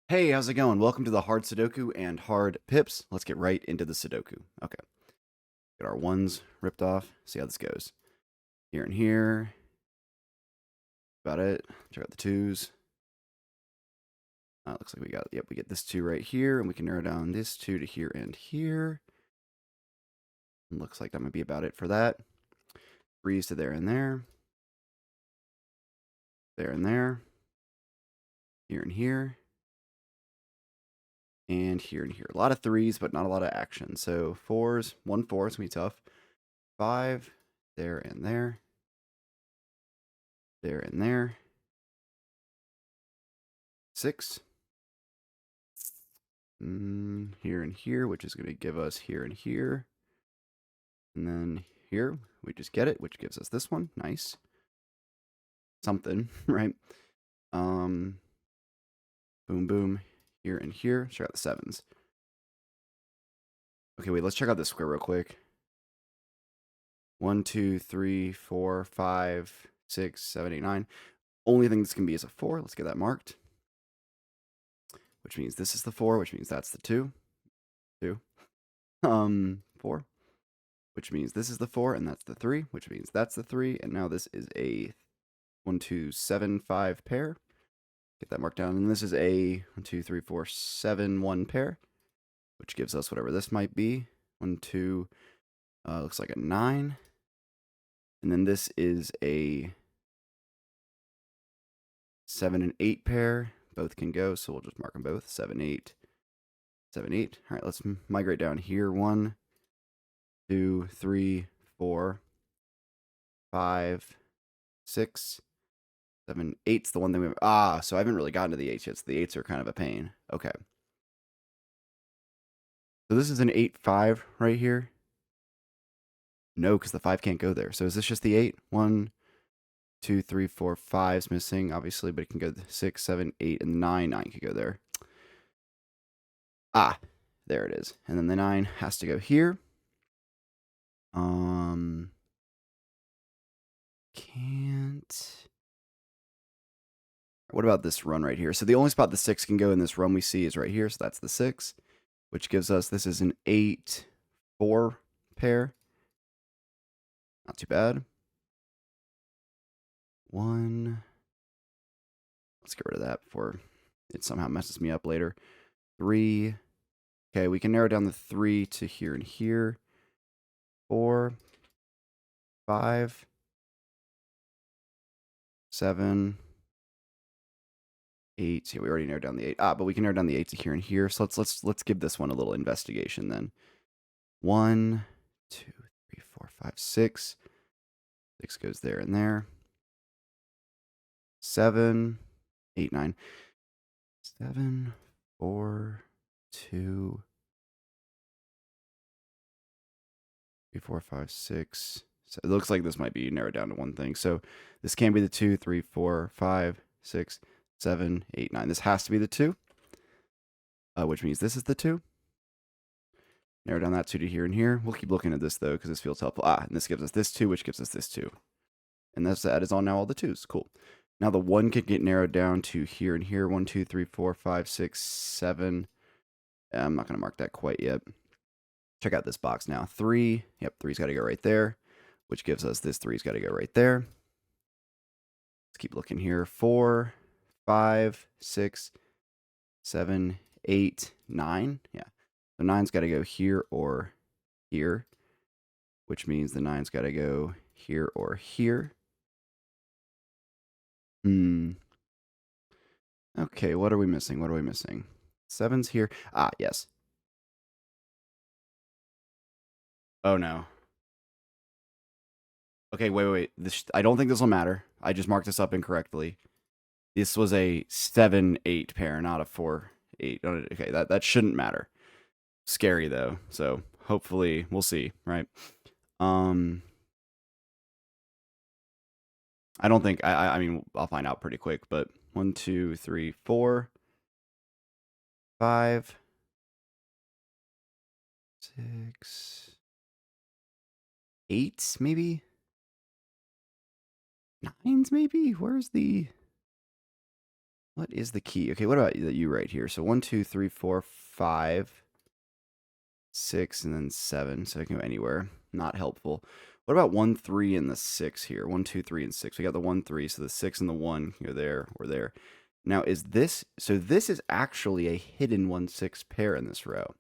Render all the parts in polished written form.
Hey, how's it going? Welcome to the hard Sudoku and hard pips. Let's get right into the Sudoku. Okay, get our ones ripped off. See how this goes. Here and here. About it. Check out the twos. Looks like we get this two right here, and we can narrow down this two to here and here. Looks like that might be about it for that. Threes to there and there. There and there. Here and here. And here and here. A lot of threes, but not a lot of action. So fours, 1 4, it's gonna be tough. Five, there and there. There and there. Six. Here and here, which is going to give us here and here. And then here, we just get it, which gives us this one. Nice. Something, right? Boom, boom. Here and here. Check out the sevens. Okay, wait, let's check out this square real quick. 1, 2, 3, 4, 5, 6, 7, 8, 9. Only thing this can be is a 4. Let's get that marked. Which means this is the 4, which means that's the 2. 2. 4. Which means this is the 4, and that's the 3, which means that's the 3, and now this is a 1, 2, 7, 5 pair. Get that marked down, and this is a 1, 2, 3, 4, 7, 1 pair, which gives us whatever this might be. 1, 2, looks like a 9, and then this is a 7 and 8 pair. Both can go, so we'll just mark them both. 7, 8, 7, 8. All right, let's migrate down here. 1, 2, 3, 4, 5, 6, 7, 8's the one thing we so I haven't really gotten to the 8s yet, so the 8s are kind of a pain. Okay. So this is an 8, 5 right here. No, because the 5 can't go there. So is this just the 8? 1, 2, 3, 4, 5's missing, obviously, but it can go 6, 7, 8, and 9. 9 could go there. There it is. And then the 9 has to go here. Can't. What about this run right here? So the only spot the 6 can go in this run we see is right here. So that's the 6, which gives us, this is an 8, 4 pair. Not too bad. 1. Let's get rid of that before it somehow messes me up later. 3. Okay, we can narrow down the 3 to here and here. 4. 5. 7. 8. Yeah, we already narrowed down the 8. But we can narrow down the 8 to here and here. So let's give this one a little investigation then. 1, 2, 3, 4, 5, 6. 6 goes there and there. 7, 8, 9. 7, 4, 2, 3, 4, 5, 6. So it looks like this might be narrowed down to one thing. So this can be the 2, 3, 4, 5, 6, 7, 8, 9. This has to be the 2, which means this is the 2. Narrow down that 2 to here and here. We'll keep looking at this, though, because this feels helpful. And this gives us this 2, which gives us this 2. And that is on now all the 2s. Cool. Now the 1 can get narrowed down to here and here. 1, 2, 3, 4, 5, 6, 7. I'm not going to mark that quite yet. Check out this box now. 3. Yep, 3's got to go right there, which gives us this 3's got to go right there. Let's keep looking here. 4, 5, 6, 7, 8, 9. Yeah. So 9's got to go here or here, which means the 9's got to go here or here. Okay, what are we missing? What are we missing? 7's here. Yes. Oh, no. Okay, wait. I don't think this will matter. I just marked this up incorrectly. This was a 7, 8 pair, not a 4, 8. Okay, that shouldn't matter. Scary, though. So hopefully we'll see, right? I don't think, I mean, I'll find out pretty quick, but 1, 2, 3, 4, 5, 6, 8, maybe? 9s, maybe? Where's the What is the key? Okay, what about you right here? So 1, 2, 3, 4, 5, 6, and then 7. So I can go anywhere. Not helpful. What about 1, 3, and the 6 here? 1, 2, 3, and 6. We got the 1, 3, so the 6 and the 1 can go there or there. Now, is this... So this is actually a hidden 1, 6 pair in this row.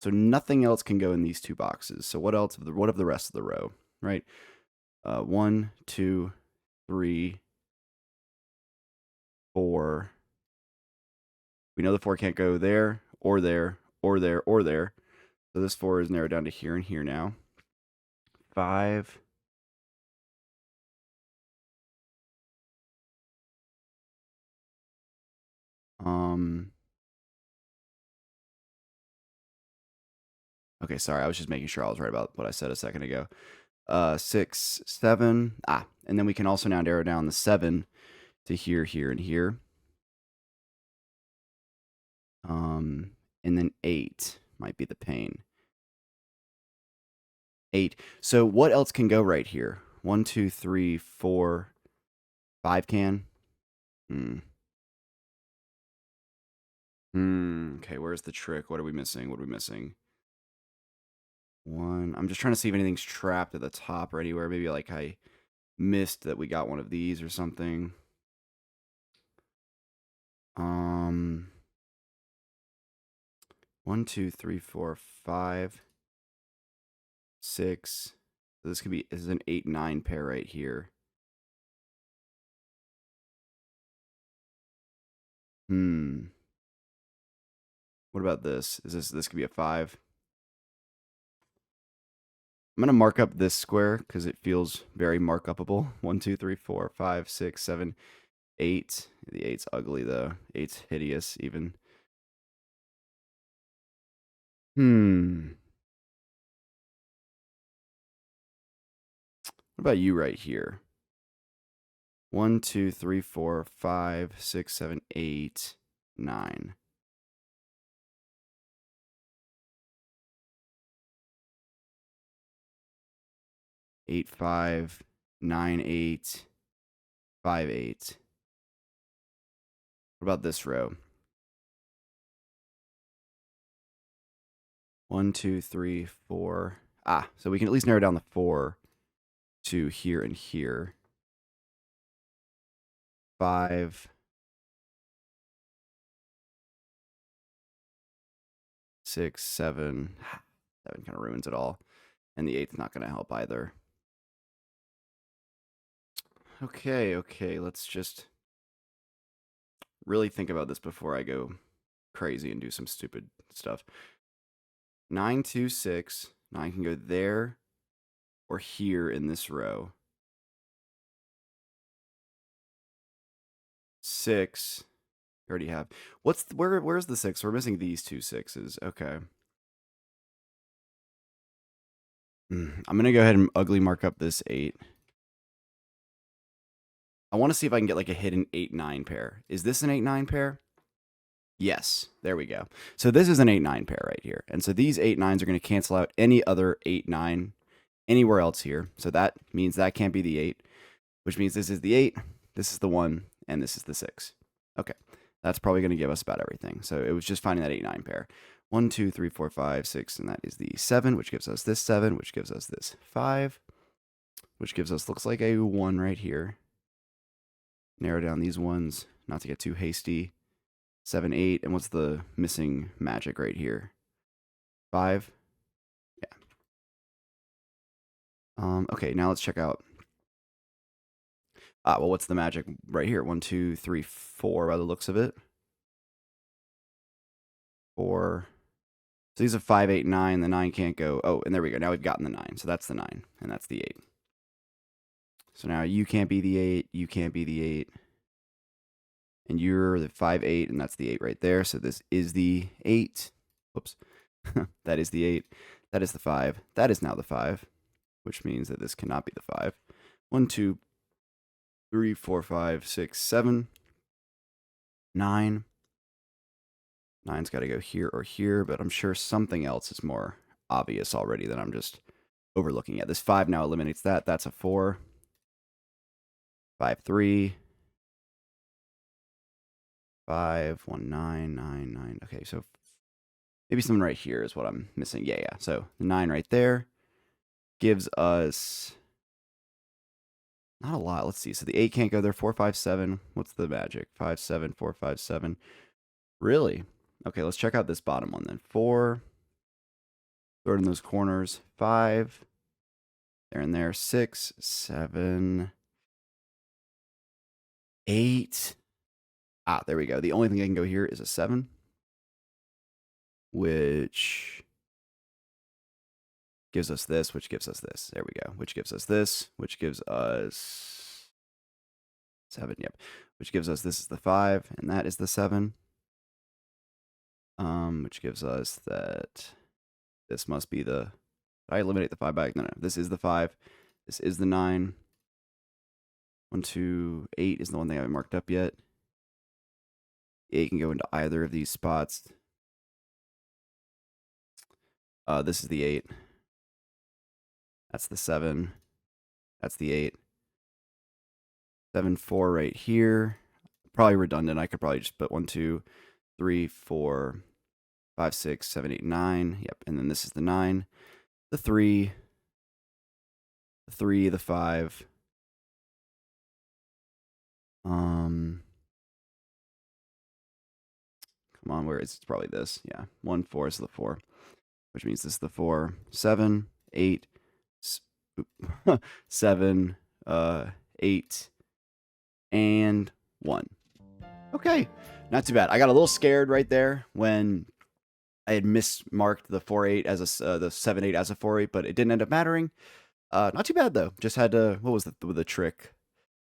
So nothing else can go in these two boxes. So what else? What of the rest of the row, right? 1, 2, 3, 4. We know the 4 can't go there, or there, or there, or there. So this 4 is narrowed down to here and here now. 5. Okay, sorry, I was just making sure I was right about what I said a second ago. 6, 7. And then we can also now narrow down the 7 to here, here, and here. And then 8 might be the pain. 8. So what else can go right here? 1, 2, 3, 4, 5 can. Okay, where's the trick? What are we missing? What are we missing? 1. I'm just trying to see if anything's trapped at the top or anywhere. Maybe like I missed that we got one of these or something. 1, 2, 3, 4, 5, 6. So this is an 8, 9 pair right here. What about this? This could be a 5? I'm gonna mark up this square because it feels very mark-upable. 1, 2, 3, 4, 5, 6, 7, 8. The 8's ugly though. 8's hideous even. What about you right here? 1, 2, 3, 4, 5, 6, 7, 8, 9. Eight, 5, 9, 8, 5, 8. What about this row? 1, 2, 3, 4. So we can at least narrow down the 4 to here and here. 5, 6, 7. 7 kind of ruins it all. And the 8's not going to help either. Okay, let's just really think about this before I go crazy and do some stupid stuff. 9, 2, 6. 9 can go there or here in this row. 6. We already have. Where's the 6? We're missing these two 6s. Okay. I'm going to go ahead and ugly mark up this 8. I want to see if I can get like a hidden 8, 9 pair. Is this an 8, 9 pair? Yes. There we go. So this is an 8, 9 pair right here. And so these 8, 9s are going to cancel out any other 8, 9 anywhere else here. So that means that can't be the 8, which means this is the 8, this is the 1, and this is the 6. Okay. That's probably going to give us about everything. So it was just finding that 8, 9 pair. 1, 2, 3, 4, 5, 6, and that is the 7, which gives us this 7, which gives us this 5, which gives us, looks like a 1 right here. Narrow down these ones, not to get too hasty. 7, 8, and what's the missing magic right here? 5? Yeah. Okay, now let's check out. Well, what's the magic right here? 1, 2, 3, 4 by the looks of it. 4. So these are 5, 8, 9. The 9 can't go. Oh, and there we go. Now we've gotten the 9. So that's the 9, and that's the 8. So now you can't be the 8. You can't be the 8. And you're the 5, 8, and that's the 8 right there. So this is the 8. Whoops. That is the 8. That is the 5. That is now the 5, which means that this cannot be the 5. 1, 2, 3, 4, 5, 6, 7, 9. 9's got to go here or here, but I'm sure something else is more obvious already that I'm just overlooking at. This 5 now eliminates that. That's a 4. 5, 3. 5, 1, 9, 9, 9. Okay, so maybe something right here is what I'm missing. Yeah. So the 9 right there gives us not a lot. Let's see. So the 8 can't go there. 4, 5, 7. What's the magic? 5, 7, 4, 5, 7. Really? Okay, let's check out this bottom one then. 4. Throw it in those corners. 5. There and there. 6, 7, 8. Ah, there we go. The only thing I can go here is a 7, which gives us this, which gives us this. There we go. Which gives us this, which gives us 7. Yep. Which gives us this is the 5, and that is the 7. Which gives us that this must be the. Did I eliminate the 5 back? No. This is the 5. This is the 9. 1, 2, 8 is the one thing I haven't marked up yet. 8 can go into either of these spots. This is the 8. That's the 7. That's the 8. 7, 4 right here. Probably redundant. I could probably just put 1, 2, 3, 4, 5, 6, 7, 8, 9. Yep. And then this is the 9. The 3. The 3, the 5. Come on, where is it? It's probably this. Yeah. 1, 4 is the 4. Which means this is the 4. 7, 8, 7, 8, and 1. Okay, not too bad. I got a little scared right there when I had mismarked the 4-8 as the 7-8 as a 4-8, but it didn't end up mattering. Not too bad though. Just had to. What was the trick?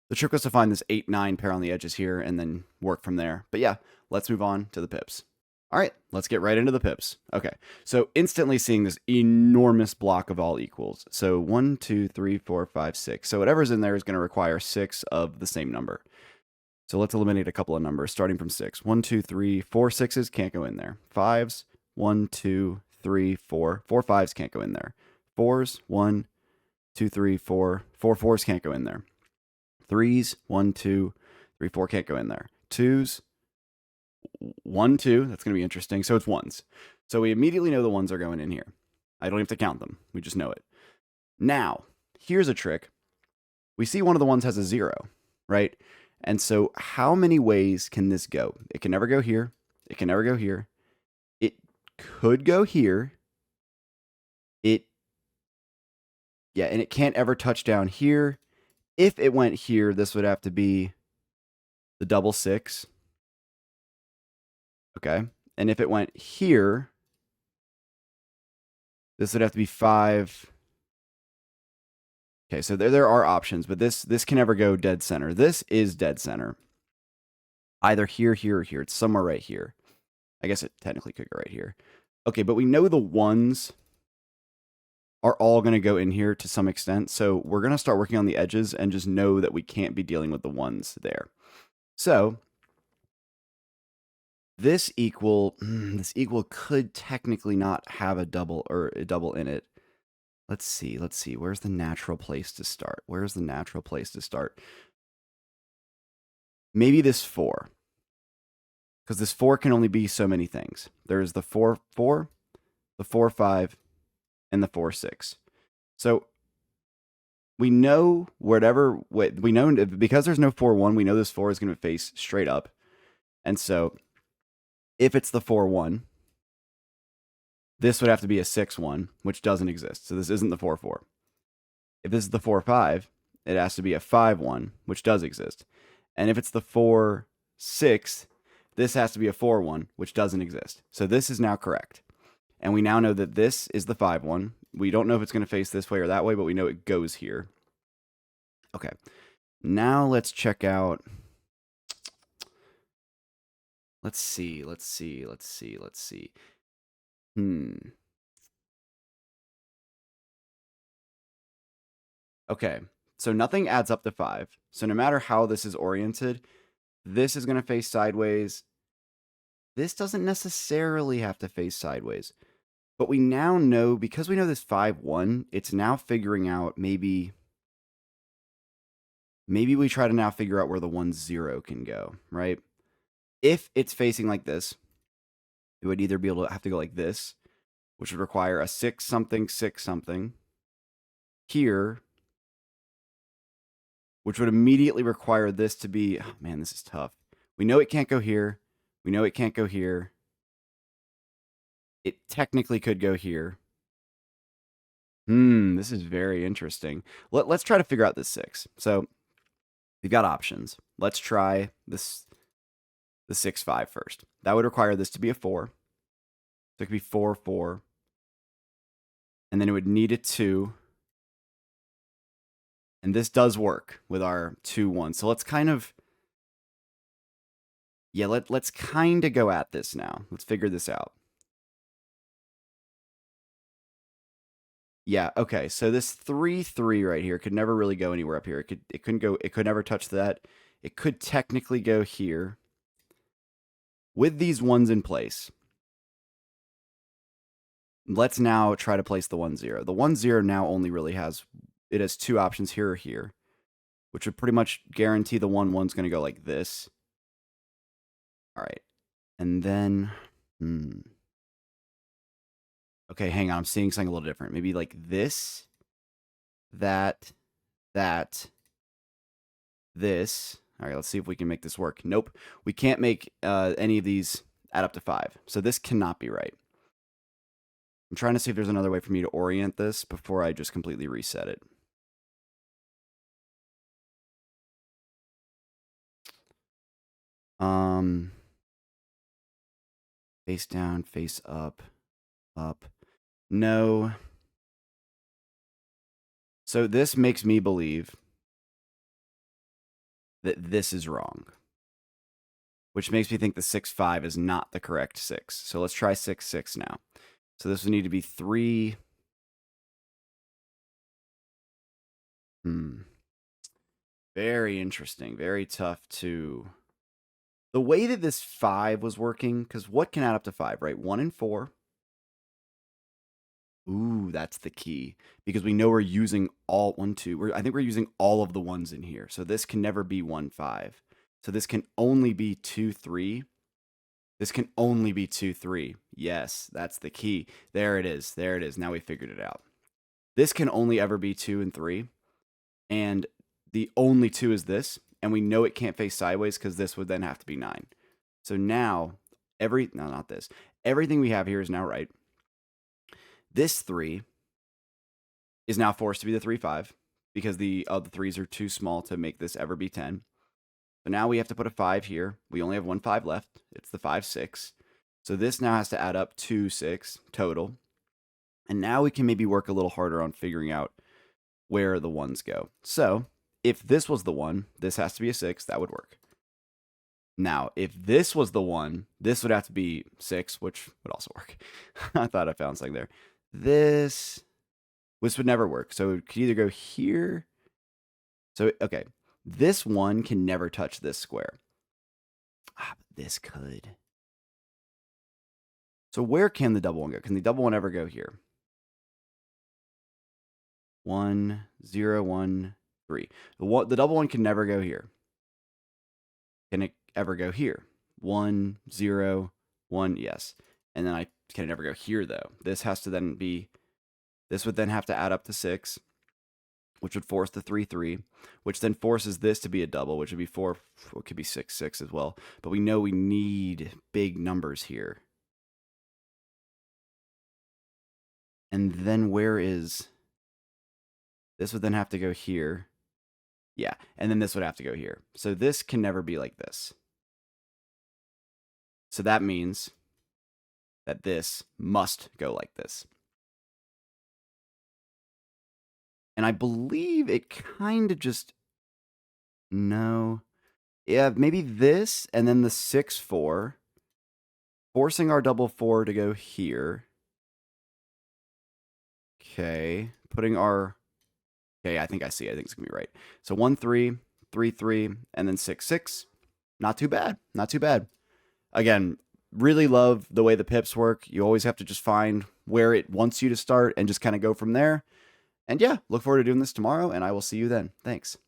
The trick was to find this 8-9 pair on the edges here and then work from there. But yeah, let's move on to the pips. All right, let's get right into the pips. Okay, so instantly seeing this enormous block of all equals. So 1, 2, 3, 4, 5, 6. So whatever's in there is going to require 6 of the same number. So let's eliminate a couple of numbers starting from 6. 1, 2, 3, 4 6s can't go in there. 5s, 1, 2, 3, 4. 4 5s can't go in there. 4s, 1, 2, 3, 4. 4 4s can't go in there. 3s, 1, 2, 3, 4 can't go in there. 2s, 1, 2. That's going to be interesting. So it's 1s. So we immediately know the 1s are going in here. I don't have to count them. We just know it. Now, here's a trick. We see one of the 1s has a 0, right? And so how many ways can this go? It can never go here. It can never go here. It could go here. And it can't ever touch down here. If it went here, this would have to be the double 6. Okay. And if it went here, this would have to be 5. Okay, so there are options, but this can never go dead center. This is dead center. Either here, here, or here. It's somewhere right here. I guess it technically could go right here. Okay, but we know the 1s are all going to go in here to some extent. So we're going to start working on the edges and just know that we can't be dealing with the 1s there. So this equal could technically not have a double or a double in it. Let's see. Where's the natural place to start? Maybe this 4. Because this 4 can only be so many things. There's the 4 4, the 4 5, and the 4 6. So we know because there's no 4 1, we know this 4 is going to face straight up. And so if it's the 4 1, this would have to be a 6 1, which doesn't exist. So this isn't the 4 4. If this is the 4 5, it has to be a 5 1, which does exist. And if it's the 4 6, this has to be a 4 1, which doesn't exist. So this is now correct. And we now know that this is the 5 1. We don't know if it's going to face this way or that way, but we know it goes here. Okay. Now let's check out. Let's see. Okay. So nothing adds up to 5. So no matter how this is oriented, this is going to face sideways. This doesn't necessarily have to face sideways. But we now know, because we know this 5 1, it's now figuring out maybe we try to now figure out where the 1 0 can go, right? If it's facing like this, it would either be able to have to go like this, which would require a 6 something, 6 something here, which would immediately require this to be, oh man, this is tough. We know it can't go here. We know it can't go here. It technically could go here. This is very interesting. Let's try to figure out this 6. So we've got options. Let's try this, the 6, 5 first. That would require this to be a 4. So it could be 4, 4. And then it would need a 2. And this does work with our 2, 1. So let's kind of, yeah, let's kind of go at this now. Let's figure this out. Yeah, okay. So this 3, 3 right here could never really go anywhere up here. It could never touch that. It could technically go here. With these 1s in place, let's now try to place the 1, 0. The 1, 0 now only really has, it has 2 options here or here, which would pretty much guarantee the 1, 1's going to go like this. All right. And then, okay, hang on. I'm seeing something a little different. Maybe like this, that, this. All right, let's see if we can make this work. Nope. We can't make any of these add up to 5. So this cannot be right. I'm trying to see if there's another way for me to orient this before I just completely reset it. Face down, face up, up. No. So this makes me believe that this is wrong, which makes me think the 6, 5 is not the correct 6. So let's try 6, 6 now. So this would need to be 3. Very interesting. Very tough to... The way that this 5 was working, because what can add up to 5, right? 1 and 4. Ooh, that's the key. Because we know we're using all 1, 2. I think we're using all of the 1s in here. So this can never be 1, 5. So this can only be 2, 3. This can only be 2, 3. Yes, that's the key. There it is. There it is. Now we figured it out. This can only ever be 2 and 3. And the only 2 is this. And we know it can't face sideways because this would then have to be 9. So now, no, not this. Everything we have here is now right. This 3 is now forced to be the 3, 5 because the other 3s are too small to make this ever be 10. So now we have to put a 5 here. We only have 1 5 left. It's the 5, 6. So this now has to add up to 6 total. And now we can maybe work a little harder on figuring out where the 1s go. So if this was the 1, this has to be a 6. That would work. Now, if this was the 1, this would have to be 6, which would also work. I thought I found something there. This would never work. So it could either go here. So, okay. This 1 can never touch this square. But this could. So where can the double 1 go? Can the double 1 ever go here? 1, 0, 1, 3. The double 1 can never go here. Can it ever go here? 1, 0, 1, yes. And then can it never go here, though? This has to then be, this would then have to add up to 6, which would force the 3, 3, which then forces this to be a double, which would be 4, it could be 6, 6 as well. But we know we need big numbers here. And then where is, this would then have to go here. Yeah, and then this would have to go here. So this can never be like this. So that means that this must go like this. And I believe it kind of just, no. Yeah, maybe this and then the 6, 4. Forcing our double 4 to go here. Okay, putting our, okay, I think I see. I think it's going to be right. So 1, 3, 3, 3, and then 6, 6. Not too bad. Not too bad. Again, really love the way the pips work. You always have to just find where it wants you to start and just kind of go from there. And yeah, look forward to doing this tomorrow, and I will see you then. Thanks.